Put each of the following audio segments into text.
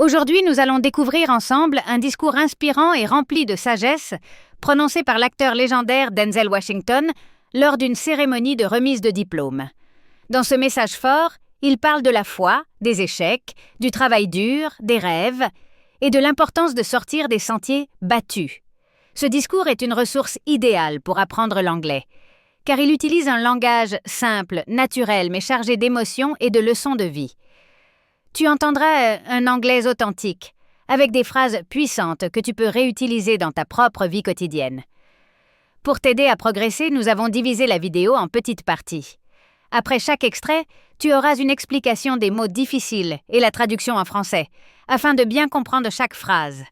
Aujourd'hui, nous allons découvrir ensemble un discours inspirant et rempli de sagesse prononcé par l'acteur légendaire Denzel Washington lors d'une cérémonie de remise de diplôme. Dans ce message fort, il parle de la foi, des échecs, du travail dur, des rêves et de l'importance de sortir des sentiers battus. Ce discours est une ressource idéale pour apprendre l'anglais, car il utilise un langage simple, naturel, mais chargé d'émotions et de leçons de vie. Tu entendras un anglais authentique, avec des phrases puissantes que tu peux réutiliser dans ta propre vie quotidienne. Pour t'aider à progresser, nous avons divisé la vidéo en petites parties. Après chaque extrait, tu auras une explication des mots difficiles et la traduction en français, afin de bien comprendre chaque phrase.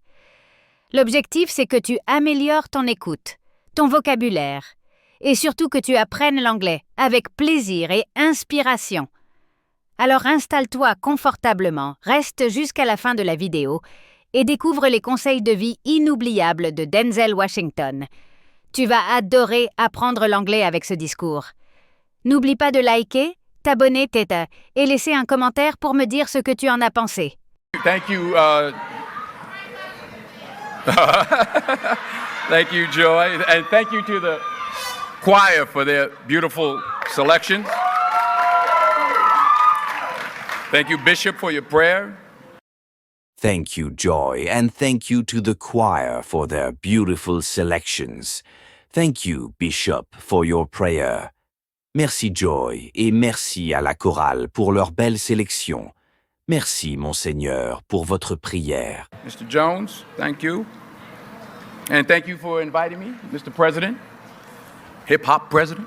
L'objectif, c'est que tu améliores ton écoute, ton vocabulaire, et surtout que tu apprennes l'anglais avec plaisir et inspiration. Alors installe-toi confortablement, reste jusqu'à la fin de la vidéo et découvre les conseils de vie inoubliables de Denzel Washington. Tu vas adorer apprendre l'anglais avec ce discours. N'oublie pas de liker, t'abonner, et laisser un commentaire pour me dire ce que tu en as pensé. Thank you, thank you, Joy, and thank you to the choir for their beautiful selections. Thank you, Bishop, for your prayer. Thank you, Joy, and thank you to the choir for their beautiful selections. Thank you, Bishop, for your prayer. Merci, Joy, et merci à la chorale pour leur belle sélection. Merci, Monseigneur, pour votre prière. Mr. Jones, thank you. And thank you for inviting me, Mr. President. Hip-hop president.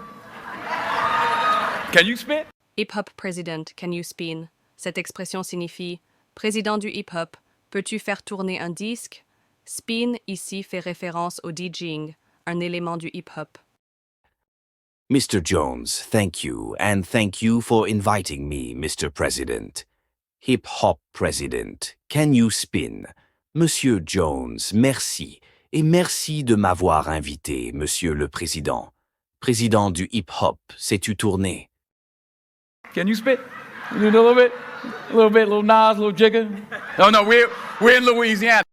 Can you spit? Hip-hop president, can you spin? Cette expression signifie « Président du hip-hop, peux-tu faire tourner un disque ?» Spin ici fait référence au DJing, un élément du hip-hop. Mr. Jones, thank you, and thank you for inviting me, Mr. President. Hip-hop president, can you spin? Monsieur Jones, merci, et merci de m'avoir invité, Monsieur le Président. Président du hip-hop, sais-tu tourner? Can you spit? A little bit, little Nas, little Jigga. No, we're in Louisiana.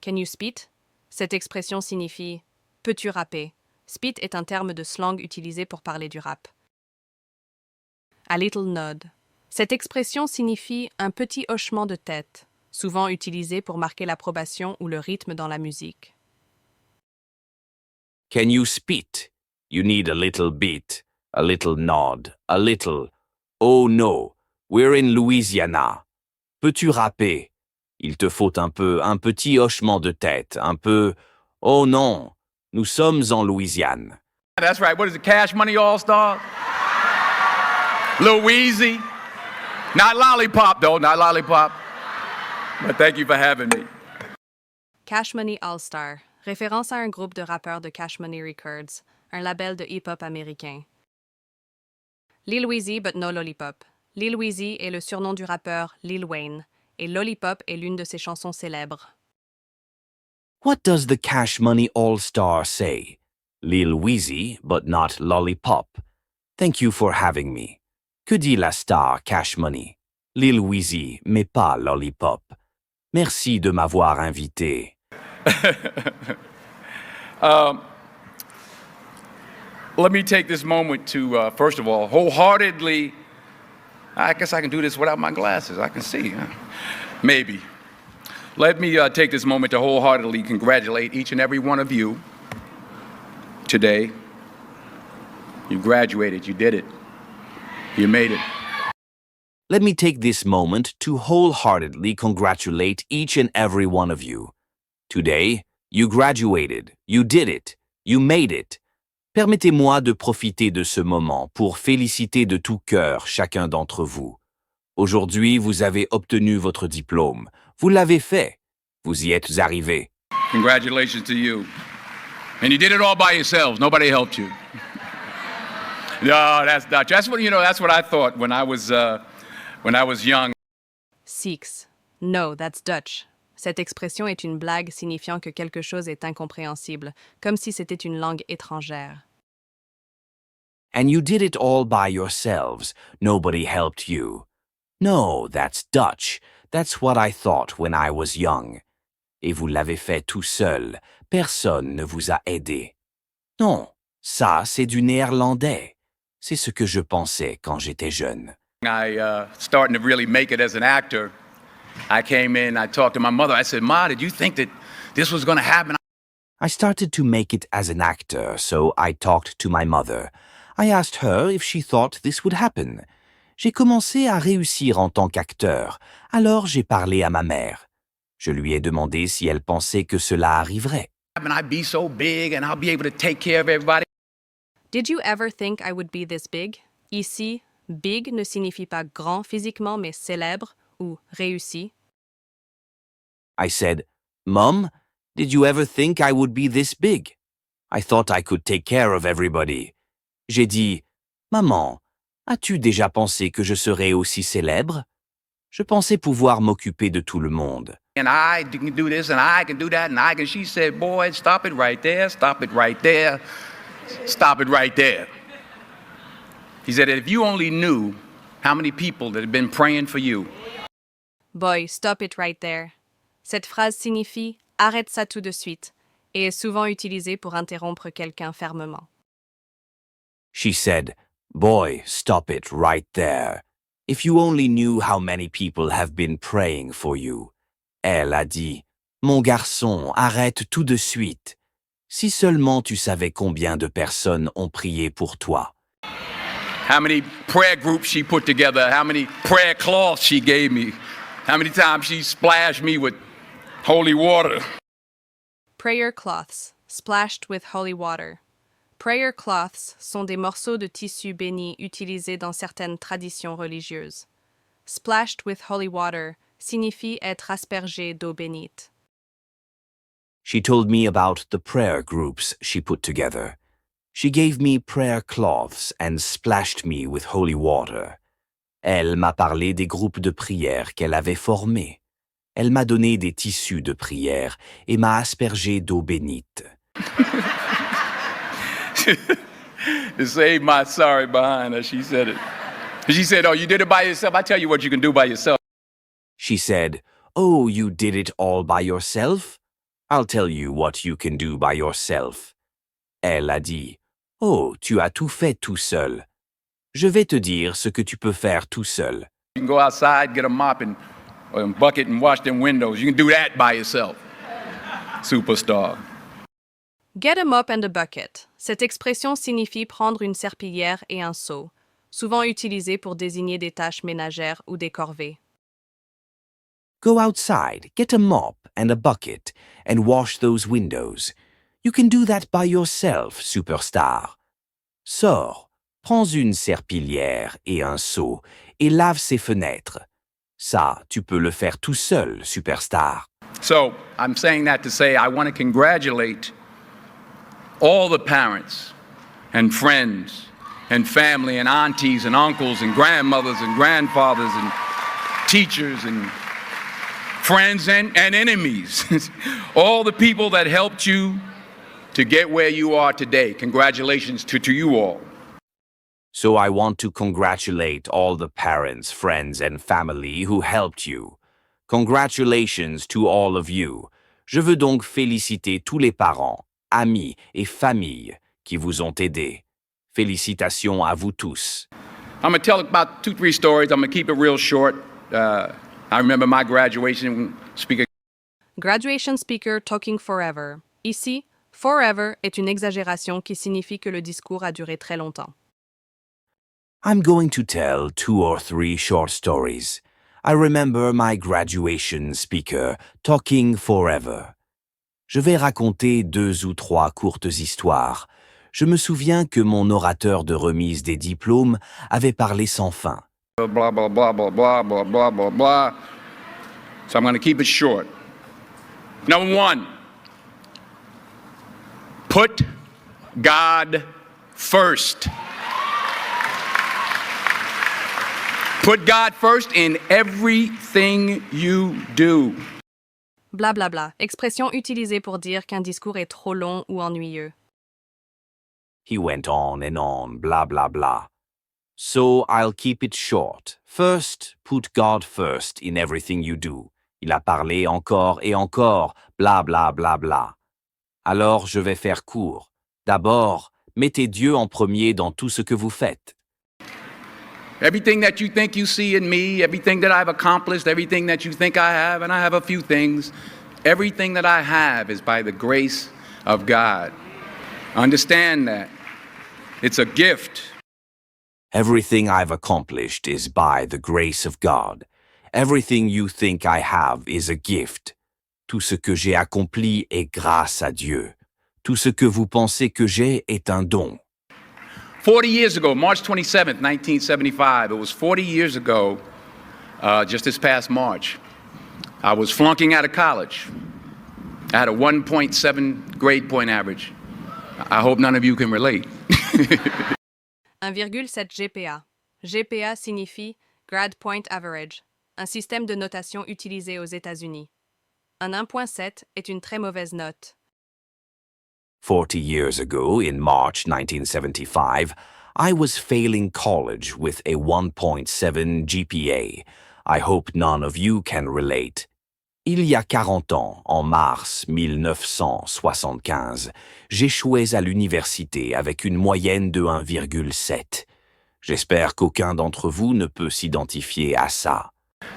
Can you spit? Cette expression signifie « Peux-tu rapper ?» Spit est un terme de slang utilisé pour parler du rap. A little nod. Cette expression signifie un petit hochement de tête, souvent utilisé pour marquer l'approbation ou le rythme dans la musique. Can you spit? You need a little beat, a little nod, a little... Oh no, we're in Louisiana. Peux-tu rapper? Il te faut un petit hochement de tête, un peu... Oh non, nous sommes en Louisiane. That's right, what is it, Cash Money All-Star? Lil Weezy. Not Lollipop, though, not Lollipop. But thank you for having me. Cash Money All-Star, référence à un groupe de rappeurs de Cash Money Records, un label de hip-hop américain. Lil Weezy but no Lollipop. Lil Weezy est le surnom du rappeur Lil Wayne, et Lollipop est l'une de ses chansons célèbres. What does the Cash Money All-Star say? Lil Weezy, but not Lollipop. Thank you for having me. Que dit la star Cash Money? Lil Weezy, mais pas Lollipop. Merci de m'avoir invité. Let me take this moment to, first of all, wholeheartedly, I guess I can do this without my glasses, I can see, huh? Maybe. Let me take this moment to wholeheartedly congratulate each and every one of you today. You graduated, you did it, you made it. Let me take this moment to wholeheartedly congratulate each and every one of you. Today, you graduated, you did it, you made it. Permettez-moi de profiter de ce moment pour féliciter de tout cœur chacun d'entre vous. Aujourd'hui, vous avez obtenu votre diplôme. Vous l'avez fait. Vous y êtes arrivés. Congratulations to you. And you did it all by yourselves. Nobody helped you. No, that's Dutch. That's what I thought when I was young. Six. No, that's Dutch. Cette expression est une blague signifiant que quelque chose est incompréhensible, comme si c'était une langue étrangère. And you did it all by yourselves. Nobody helped you. No, that's Dutch. That's what I thought when I was young. Et vous l'avez fait tout seul. Personne ne vous a aidé. Non, ça, c'est du néerlandais. C'est ce que je pensais quand j'étais jeune. Starting to really make it as an actor, I came in, I talked to my mother. I said, Ma, did you think that this was going to happen? I started to make it as an actor, so I talked to my mother. I asked her if she thought this would happen. J'ai commencé à réussir en tant qu'acteur, alors j'ai parlé à ma mère. Je lui ai demandé si elle pensait que cela arriverait. I'd be so big and I'll be able to take care of everybody. Did you ever think I would be this big? Ici, big ne signifie pas grand physiquement, mais célèbre ou réussi. I said, Mom, did you ever think I would be this big? I thought I could take care of everybody. J'ai dit, Maman, as-tu déjà pensé que je serais aussi célèbre? Je pensais pouvoir m'occuper de tout le monde. And I can do this and I can do that and I can. She said, boy, stop it right there, stop it right there, stop it right there. He said, if you only knew how many people that have been praying for you. Boy, stop it right there. Cette phrase signifie « arrête ça tout de suite » et est souvent utilisée pour interrompre quelqu'un fermement. She said, Boy, stop it right there. If you only knew how many people have been praying for you. Elle a dit, Mon garçon, arrête tout de suite. Si seulement tu savais combien de personnes ont prié pour toi. How many prayer groups she put together, how many prayer cloths she gave me, how many times she splashed me with holy water. Prayer cloths, splashed with holy water. Prayer cloths sont des morceaux de tissu béni utilisés dans certaines traditions religieuses. Splashed with holy water signifie être aspergé d'eau bénite. She told me about the prayer groups she put together. She gave me prayer cloths and splashed me with holy water. Elle m'a parlé des groupes de prière qu'elle avait formés. Elle m'a donné des tissus de prière et m'a aspergé d'eau bénite. To save my sorry behind her, she said it. She said, oh, you did it by yourself? I tell you what you can do by yourself. She said, Oh, you did it all by yourself? I'll tell you what you can do by yourself. Elle a dit, Oh, tu as tout fait tout seul. Je vais te dire ce que tu peux faire tout seul. You can go outside, get a mop and a bucket and wash them windows. You can do that by yourself. Superstar. Get a mop and a bucket. Cette expression signifie prendre une serpillière et un seau, souvent utilisée pour désigner des tâches ménagères ou des corvées. Go outside, get a mop and a bucket, and wash those windows. You can do that by yourself, superstar. Sors, prends une serpillière et un seau, et lave ces fenêtres. Ça, tu peux le faire tout seul, superstar. So, I'm saying that to say I want to congratulate all the parents and friends and family and aunties and uncles and grandmothers and grandfathers and teachers and friends and enemies. All the people that helped you to get where you are today. Congratulations to you all. So I want to congratulate all the parents, friends, and family who helped you. Congratulations to all of you. Je veux donc féliciter tous les parents, amis et familles qui vous ont aidés. Félicitations à vous tous. I'm going to tell about 2-3 stories. I'm going to keep it real short. I remember my graduation speaker. Graduation speaker talking forever. Ici, forever est une exagération qui signifie que le discours a duré très longtemps. I'm going to tell 2 or 3 short stories. I remember my graduation speaker talking forever. Je vais raconter 2 ou 3 courtes histoires. Je me souviens que mon orateur de remise des diplômes avait parlé sans fin. Blah, blah, blah, blah, blah, blah, blah, blah, blah. So I'm going to keep it short. Number 1, put God first. Put God first in everything you do. Bla bla bla, expression utilisée pour dire qu'un discours est trop long ou ennuyeux. He went on and on, blah, blah, blah. So I'll keep it short. First, put God first in everything you do. Il a parlé encore et encore, bla bla bla bla. Alors je vais faire court. D'abord, mettez Dieu en premier dans tout ce que vous faites. Everything that you think you see in me, everything that I've accomplished, everything that you think I have, and I have a few things, everything that I have is by the grace of God. Understand that. It's a gift. Everything I've accomplished is by the grace of God. Everything you think I have is a gift. Tout ce que j'ai accompli est grâce à Dieu. Tout ce que vous pensez que j'ai est un don. 40 years ago, March 27th, 1975, it was 40 years ago, just this past March, I was flunking out of college. I had a 1.7 grade point average. I hope none of you can relate. 1,7 GPA. GPA signifie Grade Point Average, un système de notation utilisé aux États-Unis. Un 1,7 est une très mauvaise note. 40 years ago, in March 1975, I was failing college with a 1.7 GPA. I hope none of you can relate. Il y a 40 ans, en mars 1975, j'échouais à l'université avec une moyenne de 1,7. J'espère qu'aucun d'entre vous ne peut s'identifier à ça.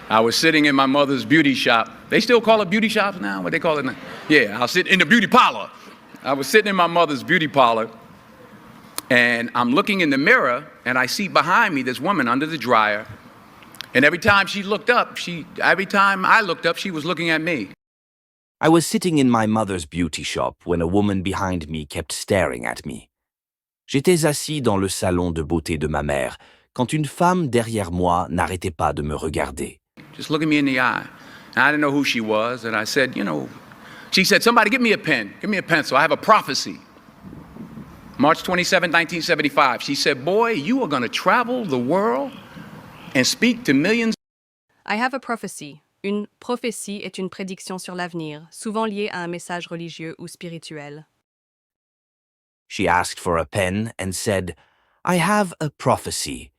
I was sitting in my mother's beauty shop. They still call it beauty shops now? What they call it now? Yeah, I was sitting in the beauty parlor. I was sitting in my mother's beauty parlor, and I'm looking in the mirror, and I see behind me this woman under the dryer. And every time I looked up, she was looking at me. I was sitting in my mother's beauty shop when a woman behind me kept staring at me. J'étais assis dans le salon de beauté de ma mère quand une femme derrière moi n'arrêtait pas de me regarder. Just looking me in the eye. And I didn't know who she was, and I said, she said, somebody give me a pen, give me a pencil, I have a prophecy. March 27, 1975, she said, boy, you are going to travel the world and speak to millions. I have a prophecy. Une prophétie est une prédiction sur l'avenir, souvent liée à un message religieux ou spirituel. She asked for a pen and said, I have a prophecy.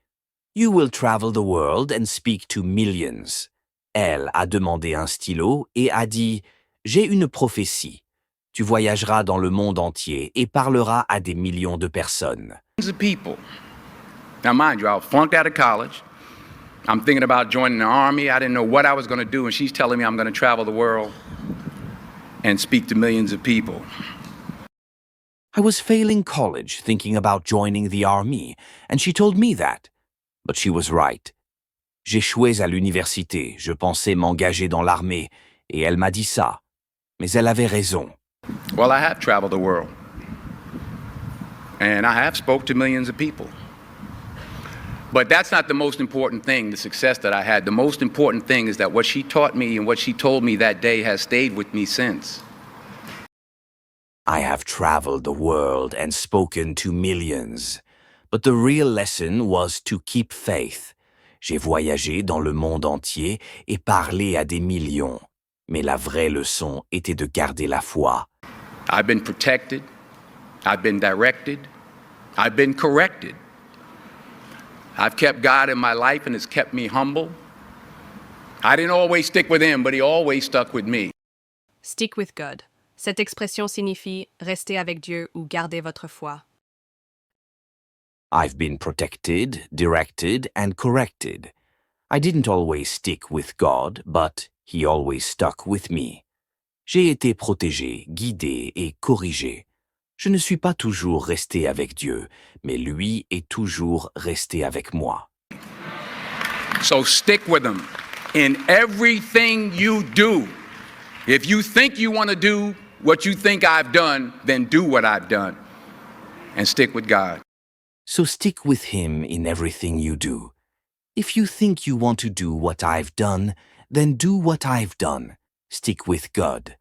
You will travel the world and speak to millions. Elle a demandé un stylo et a dit, j'ai une prophétie. Tu voyageras dans le monde entier et parleras à des millions de personnes. People. Now, mind you, I was flunked out of college. I'm thinking about joining the army. I didn't know what I was going to do, and she's telling me I'm going to travel the world and speak to millions of people. I was failing college, thinking about joining the army, and she told me that. But she was right. J'échouais à l'université, je pensais m'engager dans l'armée, et elle m'a dit ça. Mais elle avait raison. Well, I have traveled the world, and I have spoke to millions of people. But that's not the most important thing, the success that I had. The most important thing is that what she taught me and what she told me that day has stayed with me since. I have traveled the world and spoken to millions. But the real lesson was to keep faith. J'ai voyagé dans le monde entier et parlé à des millions. Mais la vraie leçon était de garder la foi. I've been protected. I've been directed. I've been corrected. I've kept God in my life and it's kept me humble. I didn't always stick with him, but he always stuck with me. Stick with God. Cette expression signifie rester avec Dieu ou garder votre foi. I've been protected, directed, and corrected. I didn't always stick with God, but he always stuck with me. J'ai été protégé, guidé et corrigé. Je ne suis pas toujours resté avec Dieu, mais lui est toujours resté avec moi. So stick with him in everything you do. If you think you want to do what you think I've done, then do what I've done and stick with God. So stick with him in everything you do. If you think you want to do what I've done, then do what I've done. Stick with God.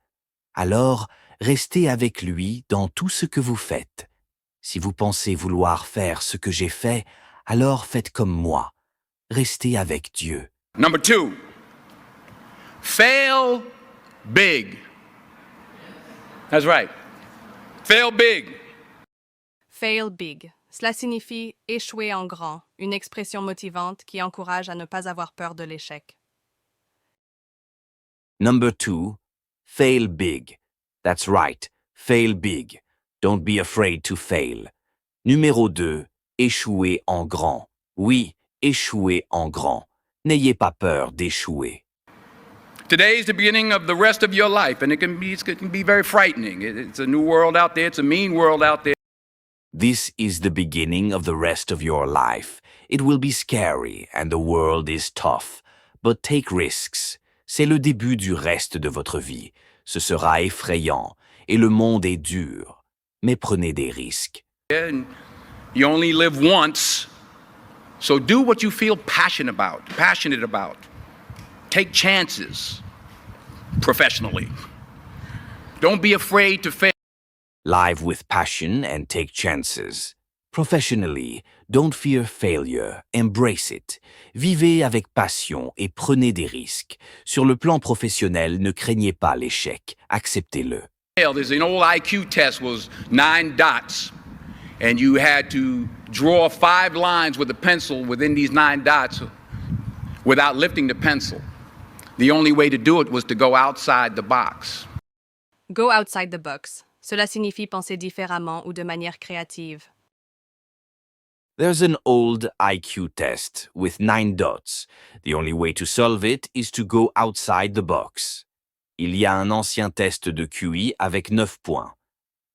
Alors, restez avec lui dans tout ce que vous faites. Si vous pensez vouloir faire ce que j'ai fait, alors faites comme moi. Restez avec Dieu. Number 2, fail big. That's right. Fail big. Fail big. Cela signifie échouer en grand, une expression motivante qui encourage à ne pas avoir peur de l'échec. Number 2, fail big. That's right, fail big. Don't be afraid to fail. Numéro 2, échouer en grand. Oui, échouer en grand. N'ayez pas peur d'échouer. Today is the beginning of the rest of your life, and it can be very frightening. It's a new world out there. It's a mean world out there. This is the beginning of the rest of your life. It will be scary and the world is tough. But take risks. C'est le début du reste de votre vie. Ce sera effrayant et le monde est dur. Mais prenez des risques. And you only live once, so do what you feel passionate about. Take chances professionally. Don't be afraid to fail. Live with passion and take chances. Professionally, don't fear failure, embrace it. Vivez avec passion et prenez des risques. Sur le plan professionnel, ne craignez pas l'échec, acceptez-le. There's an old IQ test was 9 dots, and you had to draw 5 lines with a pencil within these 9 dots without lifting the pencil. The only way to do it was to go outside the box. Go outside the box. Cela signifie penser différemment ou de manière créative. There's an old IQ test with 9 dots. The only way to solve it is to go outside the box. Il y a un ancien test de QI avec 9 points.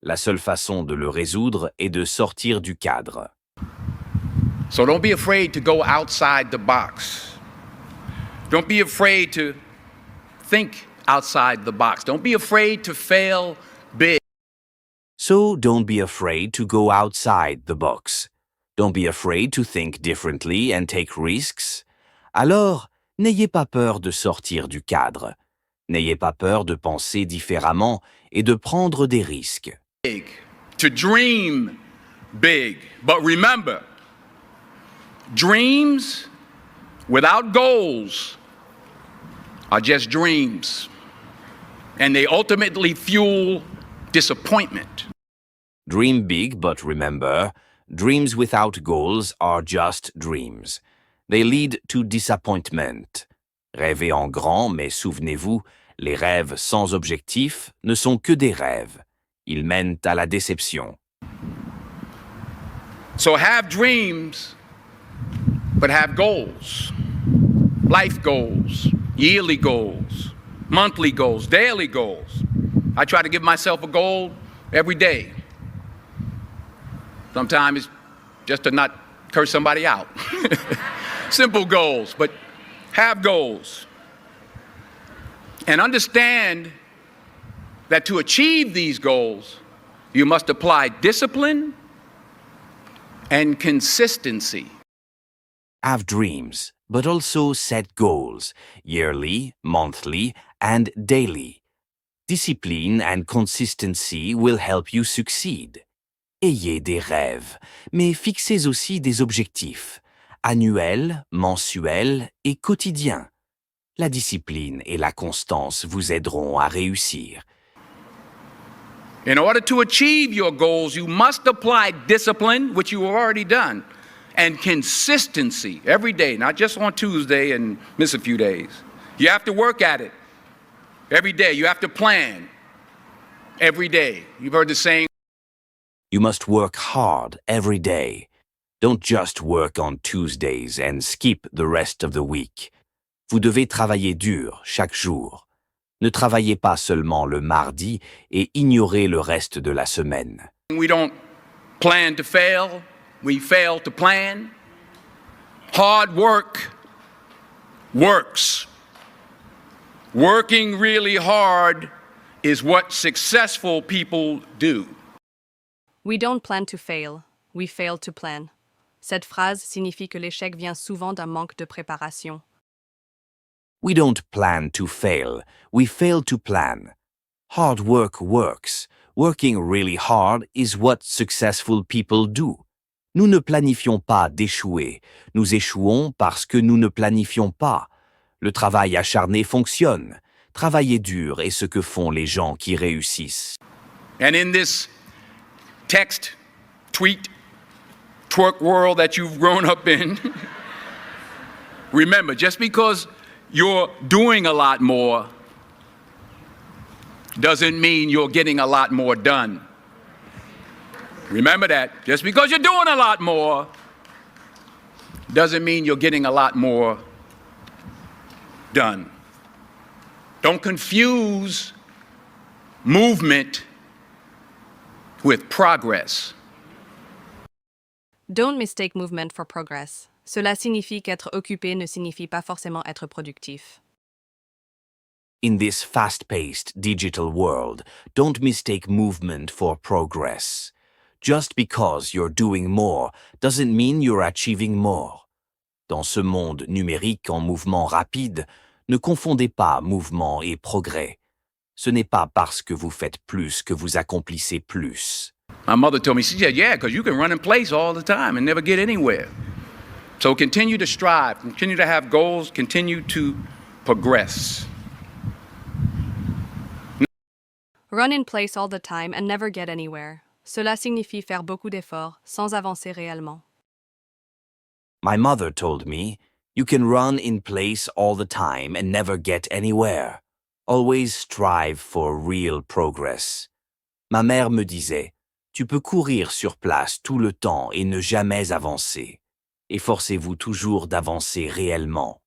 La seule façon de le résoudre est de sortir du cadre. So don't be afraid to go outside the box. Don't be afraid to think outside the box. Don't be afraid to fail big. So don't be afraid to go outside the box. Don't be afraid to think differently and take risks. Alors, n'ayez pas peur de sortir du cadre. N'ayez pas peur de penser différemment et de prendre des risques. Big. To dream big. But remember, dreams without goals are just dreams. And they ultimately fuel disappointment. Dream big, but remember, dreams without goals are just dreams. They lead to disappointment. Rêvez en grand, mais souvenez-vous, les rêves sans objectif ne sont que des rêves. Ils mènent à la déception. So have dreams, but have goals. Life goals, yearly goals, monthly goals, daily goals. I try to give myself a goal every day. Sometimes it's just to not curse somebody out. Simple goals, but have goals. And understand that to achieve these goals, you must apply discipline and consistency. Have dreams, but also set goals, yearly, monthly, and daily. Discipline and consistency will help you succeed. Ayez des rêves, mais fixez aussi des objectifs, annuels, mensuels et quotidiens. La discipline et la constance vous aideront à réussir. In order to achieve your goals, you must apply discipline, which you have already done, and consistency every day, not just on Tuesday and miss a few days. You have to work at it every day. You have to plan every day. You've heard the saying. You must work hard every day. Don't just work on Tuesdays and skip the rest of the week. Vous devez travailler dur chaque jour. Ne travaillez pas seulement le mardi et ignorez le reste de la semaine. We don't plan to fail, we fail to plan. Hard work works. Working really hard is what successful people do. We don't plan to fail, we fail to plan. Cette phrase signifie que l'échec vient souvent d'un manque de préparation. We don't plan to fail, we fail to plan. Hard work works. Working really hard is what successful people do. Nous ne planifions pas d'échouer, nous échouons parce que nous ne planifions pas. Le travail acharné fonctionne. Travailler dur est ce que font les gens qui réussissent. And in this text, tweet, twerk world that you've grown up in. Remember, just because you're doing a lot more doesn't mean you're getting a lot more done. Remember that. Just because you're doing a lot more doesn't mean you're getting a lot more done. Don't confuse movement with progress. Don't mistake movement for progress. Cela signifie qu'être occupé ne signifie pas forcément être productif. In this fast-paced digital world, don't mistake movement for progress. Just because you're doing more doesn't mean you're achieving more. Dans ce monde numérique en mouvement rapide, ne confondez pas mouvement et progrès. Ce n'est pas parce que vous faites plus que vous accomplissez plus. My mother told me, she said, yeah, because you can run in place all the time and never get anywhere. So continue to strive, continue to have goals, continue to progress. Run in place all the time and never get anywhere. Cela signifie faire beaucoup d'efforts sans avancer réellement. My mother told me, you can run in place all the time and never get anywhere. Always strive for real progress. Ma mère me disait, tu peux courir sur place tout le temps et ne jamais avancer. Efforcez-vous toujours d'avancer réellement.